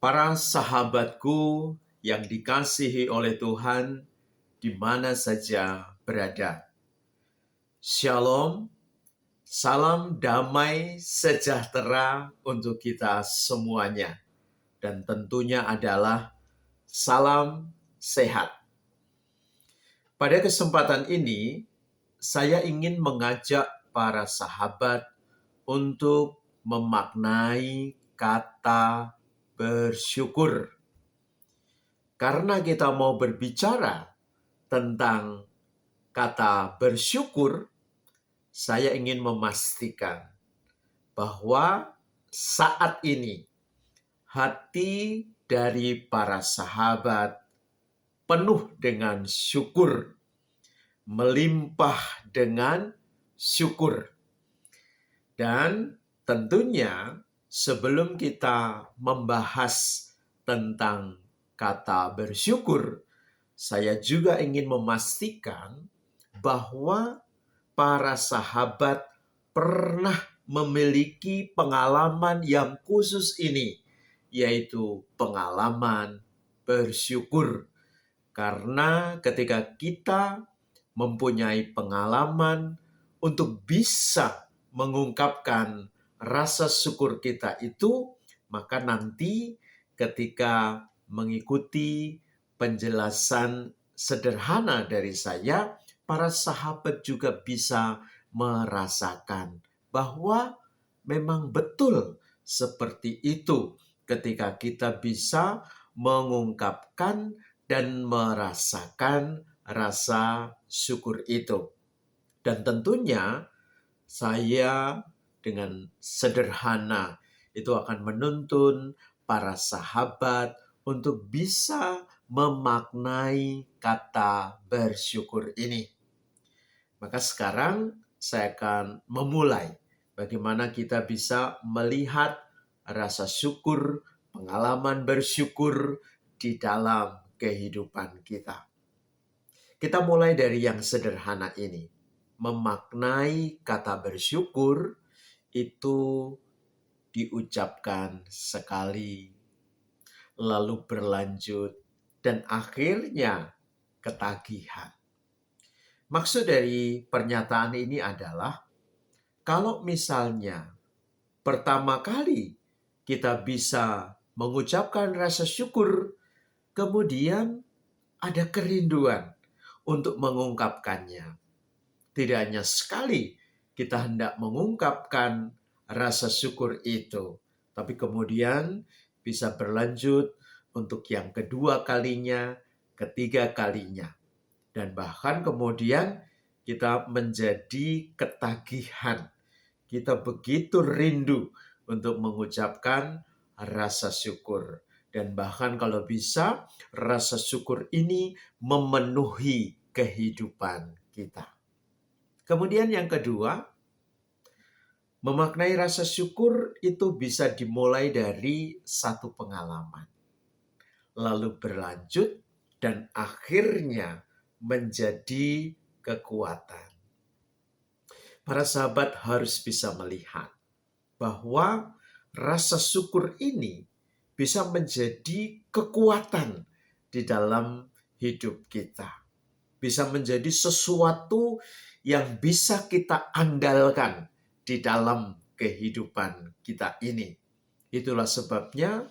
Para sahabatku yang dikasihi oleh Tuhan, di mana saja berada. Shalom, salam damai sejahtera untuk kita semuanya. Dan tentunya adalah salam sehat. Pada kesempatan ini, saya ingin mengajak para sahabat untuk memaknai kata bersyukur. Karena kita mau berbicara tentang kata bersyukur, saya ingin memastikan bahwa saat ini hati dari para sahabat penuh dengan syukur, melimpah dengan syukur. Dan tentunya sebelum kita membahas tentang kata bersyukur, saya juga ingin memastikan bahwa para sahabat pernah memiliki pengalaman yang khusus ini, yaitu pengalaman bersyukur. Karena ketika kita mempunyai pengalaman untuk bisa mengungkapkan rasa syukur kita itu, maka nanti ketika mengikuti penjelasan sederhana dari saya, para sahabat juga bisa merasakan bahwa memang betul seperti itu ketika kita bisa mengungkapkan dan merasakan rasa syukur itu. Dan tentunya saya dengan sederhana itu akan menuntun para sahabat untuk bisa memaknai kata bersyukur ini. Maka sekarang saya akan memulai bagaimana kita bisa melihat rasa syukur, pengalaman bersyukur di dalam kehidupan kita. Kita mulai dari yang sederhana ini. Memaknai kata bersyukur itu diucapkan sekali, lalu berlanjut, dan akhirnya ketagihan. Maksud dari pernyataan ini adalah, kalau misalnya pertama kali kita bisa mengucapkan rasa syukur, kemudian ada kerinduan untuk mengungkapkannya. Tidak hanya sekali kita hendak mengungkapkan rasa syukur itu, tapi kemudian bisa berlanjut untuk yang kedua kalinya, ketiga kalinya. Dan bahkan kemudian kita menjadi ketagihan. Kita begitu rindu untuk mengucapkan rasa syukur. Dan bahkan kalau bisa, rasa syukur ini memenuhi kehidupan kita. Kemudian yang kedua, memaknai rasa syukur itu bisa dimulai dari satu pengalaman, lalu berlanjut, dan akhirnya menjadi kekuatan. Para sahabat harus bisa melihat bahwa rasa syukur ini bisa menjadi kekuatan di dalam hidup kita. Bisa menjadi sesuatu yang bisa kita andalkan di dalam kehidupan kita ini. Itulah sebabnya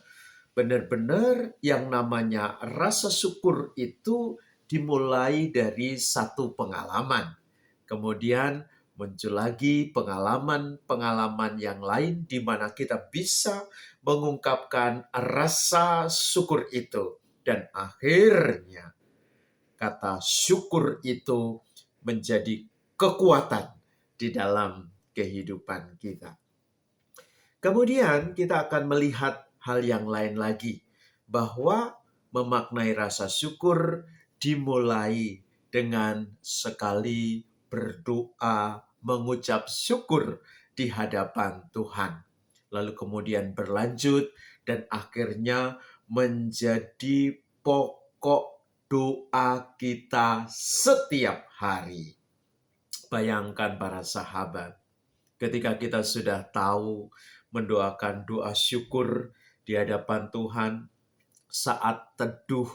benar-benar yang namanya rasa syukur itu dimulai dari satu pengalaman. Kemudian muncul lagi pengalaman-pengalaman yang lain di mana kita bisa mengungkapkan rasa syukur itu. Dan akhirnya kata syukur itu menjadi kekuatan di dalam kehidupan kita. Kemudian kita akan melihat hal yang lain lagi, bahwa memaknai rasa syukur dimulai dengan sekali berdoa, mengucap syukur di hadapan Tuhan. Lalu kemudian berlanjut dan akhirnya menjadi pokok doa kita setiap hari. Bayangkan para sahabat, ketika kita sudah tahu mendoakan doa syukur di hadapan Tuhan. Saat teduh,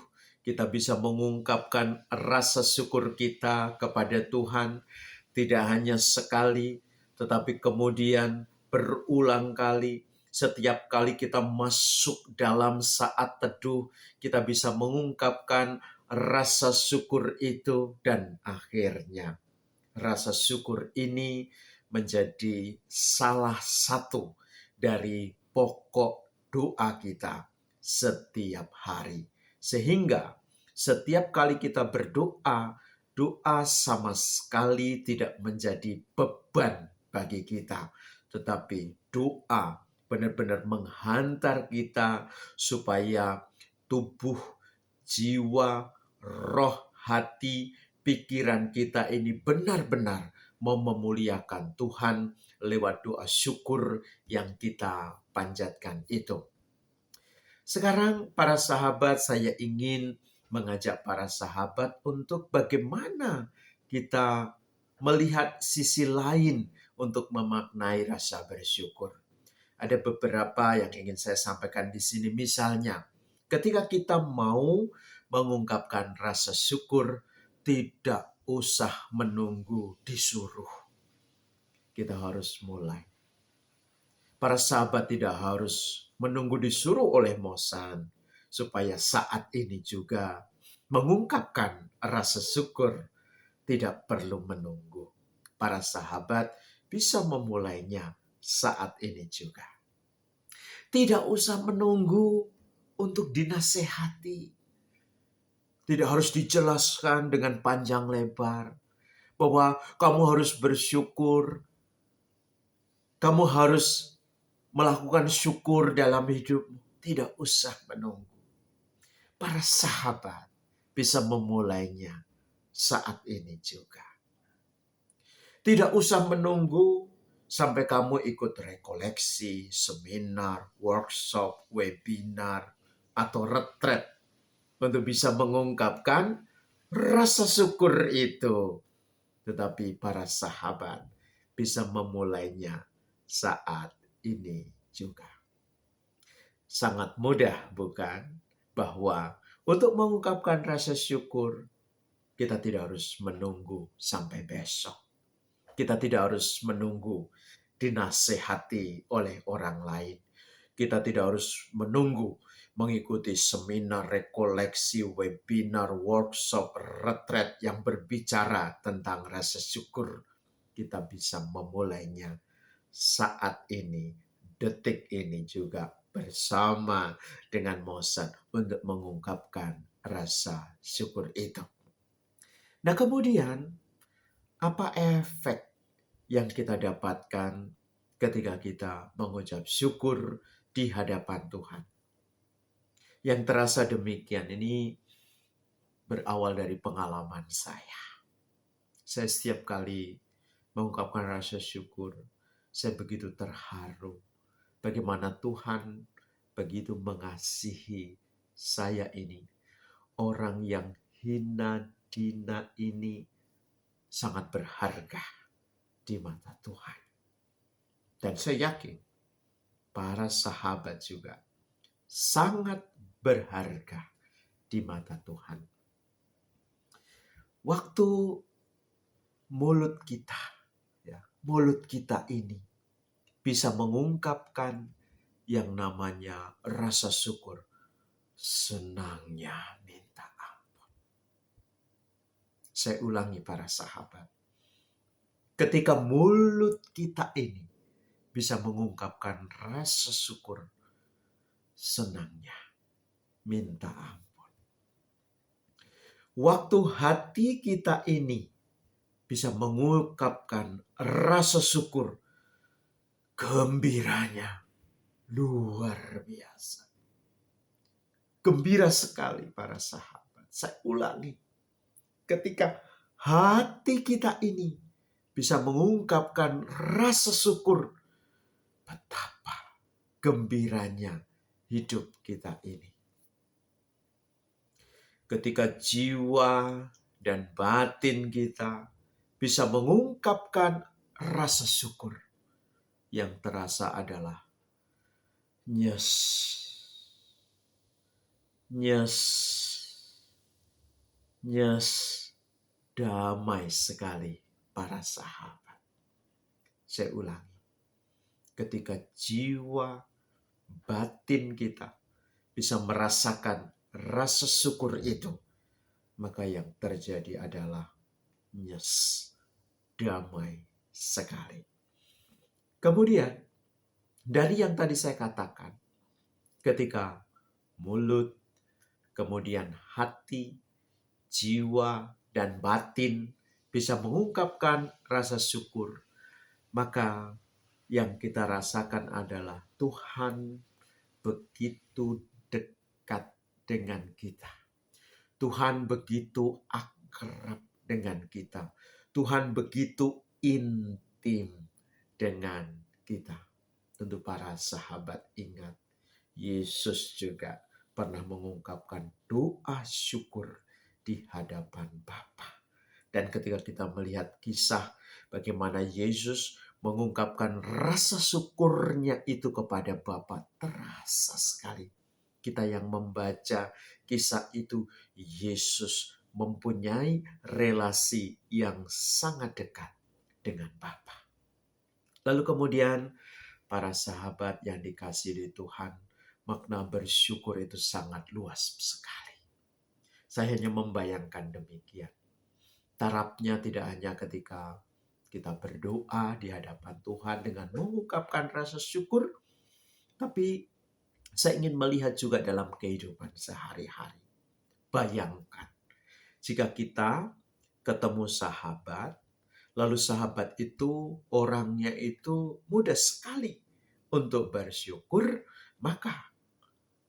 kita bisa mengungkapkan rasa syukur kita kepada Tuhan. Tidak hanya sekali, tetapi kemudian berulang kali. Setiap kali kita masuk dalam saat teduh, kita bisa mengungkapkan rasa syukur itu. Dan akhirnya rasa syukur ini menjadi salah satu dari pokok doa kita setiap hari. Sehingga setiap kali kita berdoa, doa sama sekali tidak menjadi beban bagi kita. Tetapi doa benar-benar menghantar kita supaya tubuh, jiwa, roh, hati, pikiran kita ini benar-benar mau memuliakan Tuhan lewat doa syukur yang kita panjatkan itu. Sekarang para sahabat, saya ingin mengajak para sahabat untuk bagaimana kita melihat sisi lain untuk memaknai rasa bersyukur. Ada beberapa yang ingin saya sampaikan di sini. Misalnya, ketika kita mau mengungkapkan rasa syukur, tidak usah menunggu disuruh. Kita harus mulai. Para sahabat tidak harus menunggu disuruh oleh Mosan, supaya saat ini juga mengungkapkan rasa syukur tidak perlu menunggu. Para sahabat bisa memulainya saat ini juga. Tidak usah menunggu untuk dinasehati. Tidak harus dijelaskan dengan panjang lebar bahwa kamu harus bersyukur, kamu harus melakukan syukur dalam hidupmu. Tidak usah menunggu. Para sahabat bisa memulainya saat ini juga. Tidak usah menunggu sampai kamu ikut rekoleksi, seminar, workshop, webinar, atau retret untuk bisa mengungkapkan rasa syukur itu. Tetapi para sahabat bisa memulainya saat ini juga. Sangat mudah, bukan? Bahwa untuk mengungkapkan rasa syukur, kita tidak harus menunggu sampai besok. Kita tidak harus menunggu dinasehati oleh orang lain. Kita tidak harus menunggu mengikuti seminar, rekoleksi, webinar, workshop, retret yang berbicara tentang rasa syukur. Kita bisa memulainya saat ini, detik ini juga bersama dengan Mosan untuk mengungkapkan rasa syukur itu. Nah, kemudian apa efek yang kita dapatkan ketika kita mengucap syukur di hadapan Tuhan? Yang terasa demikian ini berawal dari pengalaman saya. Saya setiap kali mengungkapkan rasa syukur, saya begitu terharu bagaimana Tuhan begitu mengasihi saya ini. Orang yang hina dina ini sangat berharga di mata Tuhan. Dan saya yakin para sahabat juga sangat berharga di mata Tuhan. Waktu mulut kita ini bisa mengungkapkan yang namanya rasa syukur, senangnya minta ampun. Saya ulangi para sahabat. Ketika mulut kita ini bisa mengungkapkan rasa syukur, senangnya minta ampun. Waktu hati kita ini bisa mengungkapkan rasa syukur, gembiranya luar biasa. Gembira sekali para sahabat. Saya ulangi. Ketika hati kita ini bisa mengungkapkan rasa syukur, betapa gembiranya hidup kita ini. Ketika jiwa dan batin kita bisa mengungkapkan rasa syukur, yang terasa adalah nyes, Nyes, nyes, damai sekali para sahabat. Saya ulangi, ketika jiwa batin kita bisa merasakan rasa syukur itu, maka yang terjadi adalah nyes, damai sekali. Kemudian, dari yang tadi saya katakan, ketika mulut, kemudian hati, jiwa, dan batin bisa mengungkapkan rasa syukur, maka yang kita rasakan adalah Tuhan begitu dekat dengan kita. Tuhan begitu akrab dengan kita. Tuhan begitu intim dengan kita. Tentu para sahabat ingat, Yesus juga pernah mengungkapkan doa syukur di hadapan Bapa. Dan ketika kita melihat kisah bagaimana Yesus mengungkapkan rasa syukurnya itu kepada Bapa, terasa sekali. Kita yang membaca kisah itu, Yesus mempunyai relasi yang sangat dekat dengan Bapa. Lalu kemudian para sahabat yang dikasihi di Tuhan, makna bersyukur itu sangat luas sekali. Saya hanya membayangkan demikian. Tarafnya tidak hanya ketika kita berdoa di hadapan Tuhan dengan mengungkapkan rasa syukur, tapi saya ingin melihat juga dalam kehidupan sehari-hari. Bayangkan, jika kita ketemu sahabat, lalu sahabat itu orangnya itu mudah sekali untuk bersyukur, maka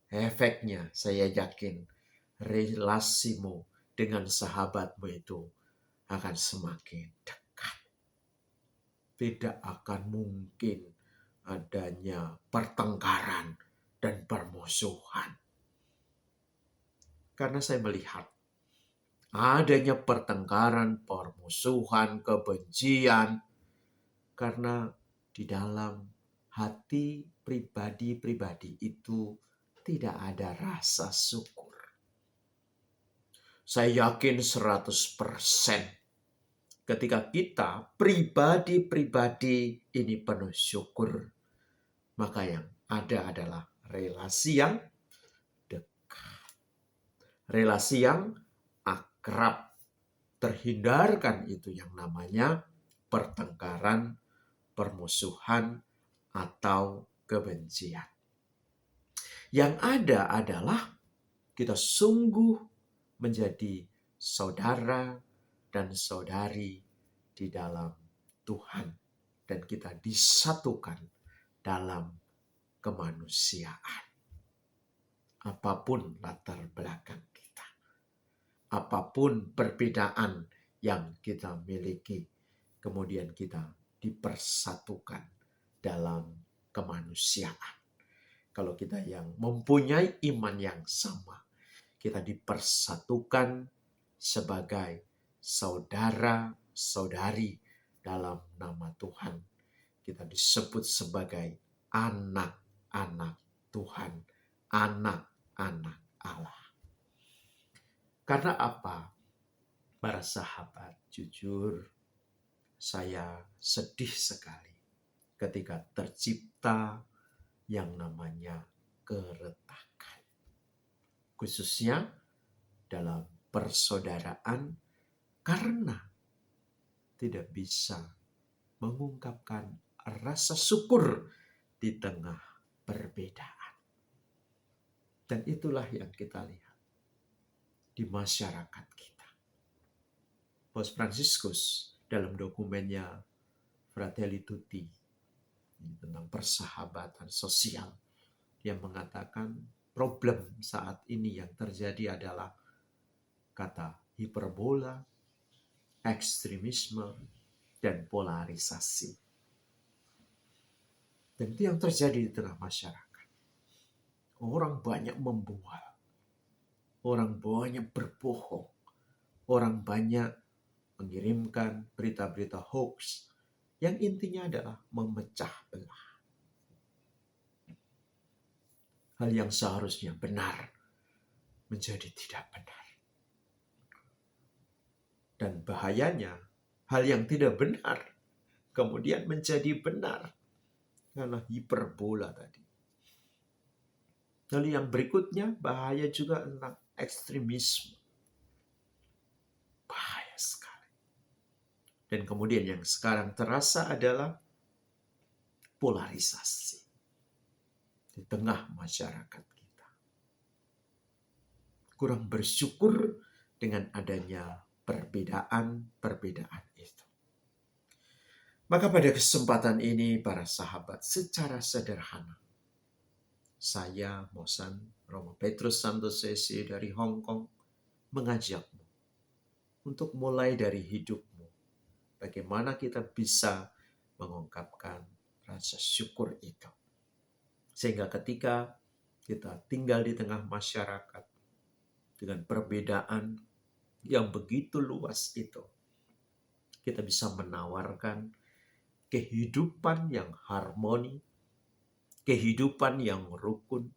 efeknya saya yakin relasimu dengan sahabatmu itu akan semakin dekat. Tidak akan mungkin adanya pertengkaran dan permusuhan. Karena saya melihat adanya pertengkaran, permusuhan, kebencian, karena di dalam hati pribadi-pribadi itu tidak ada rasa syukur. Saya yakin 100% ketika kita pribadi-pribadi ini penuh syukur, maka yang ada adalah relasi yang dekat. Relasi yang akrab. Terhindarkan itu yang namanya pertengkaran, permusuhan, atau kebencian. Yang ada adalah kita sungguh menjadi saudara dan saudari di dalam Tuhan. Dan kita disatukan dalam kemanusiaan. Apapun latar belakang kita. Apapun perbedaan yang kita miliki. Kemudian kita dipersatukan dalam kemanusiaan. Kalau kita yang mempunyai iman yang sama, kita dipersatukan sebagai saudara-saudari dalam nama Tuhan. Kita disebut sebagai anak-anak Tuhan, anak-anak Allah. Karena apa? Para sahabat, jujur saya sedih sekali ketika tercipta yang namanya keretakan. Khususnya dalam persaudaraan, karena tidak bisa mengungkapkan rasa syukur di tengah perbedaan. Dan itulah yang kita lihat di masyarakat kita. Paus Fransiskus dalam dokumennya Fratelli Tutti tentang persahabatan sosial, dia mengatakan problem saat ini yang terjadi adalah kata hiperbola, ekstremisme, dan polarisasi. Dan itu yang terjadi di tengah masyarakat. Orang banyak membual, orang banyak berbohong, orang banyak mengirimkan berita-berita hoax yang intinya adalah memecah belah. Hal yang seharusnya benar menjadi tidak benar. Dan bahayanya, hal yang tidak benar kemudian menjadi benar karena hiperbola tadi. Lalu yang berikutnya, bahaya juga tentang ekstremisme. Bahaya sekali. Dan kemudian yang sekarang terasa adalah polarisasi di tengah masyarakat kita. Kurang bersyukur dengan adanya perbedaan-perbedaan itu. Maka pada kesempatan ini para sahabat, secara sederhana, saya Mosan Romo Petrus Santosese dari Hong Kong mengajakmu untuk mulai dari hidupmu. Bagaimana kita bisa mengungkapkan rasa syukur itu. Sehingga ketika kita tinggal di tengah masyarakat dengan perbedaan yang begitu luas itu, kita bisa menawarkan kehidupan yang harmoni, kehidupan yang rukun,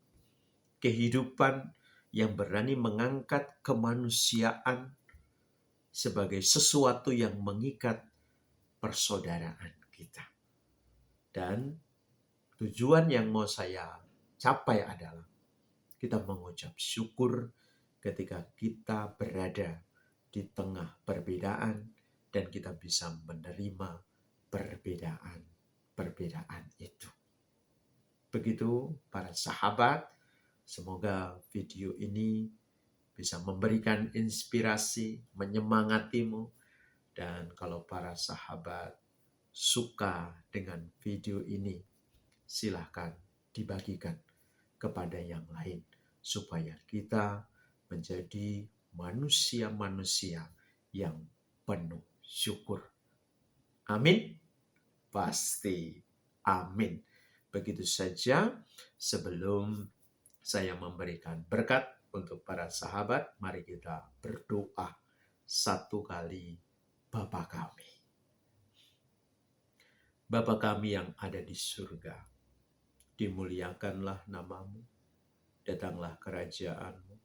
kehidupan yang berani mengangkat kemanusiaan sebagai sesuatu yang mengikat persaudaraan kita. Dan tujuan yang mau saya capai adalah kita mengucap syukur ketika kita berada di tengah perbedaan dan kita bisa menerima perbedaan itu. Begitu para sahabat, semoga video ini bisa memberikan inspirasi, menyemangatimu. Dan kalau para sahabat suka dengan video ini, silahkan dibagikan kepada yang lain supaya kita menjadi manusia-manusia yang penuh syukur. Amin. Pasti amin. Begitu saja sebelum saya memberikan berkat untuk para sahabat, mari kita berdoa satu kali. Bapa kami. Bapa kami yang ada di surga, dimuliakanlah namamu, datanglah kerajaanmu,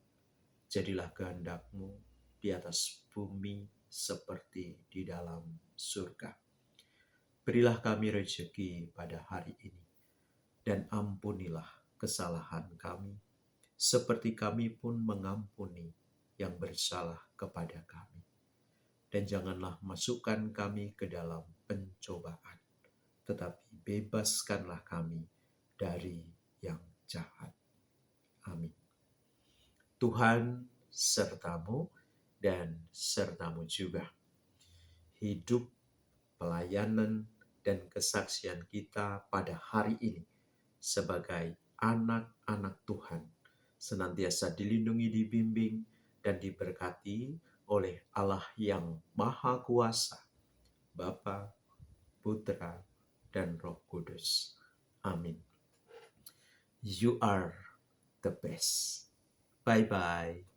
jadilah kehendakmu di atas bumi seperti di dalam surga. Berilah kami rezeki pada hari ini, dan ampunilah kesalahan kami, seperti kami pun mengampuni yang bersalah kepada kami. Dan janganlah masukkan kami ke dalam pencobaan, tetapi bebaskanlah kami dari yang jahat. Amin. Tuhan sertamu dan sertamu juga. Hidup, pelayanan, dan kesaksian kita pada hari ini sebagai anak-anak Tuhan senantiasa dilindungi, dibimbing, dan diberkati oleh Allah yang Maha Kuasa, Bapa, Putra, dan Roh Kudus. Amin. You are the best. Bye-bye.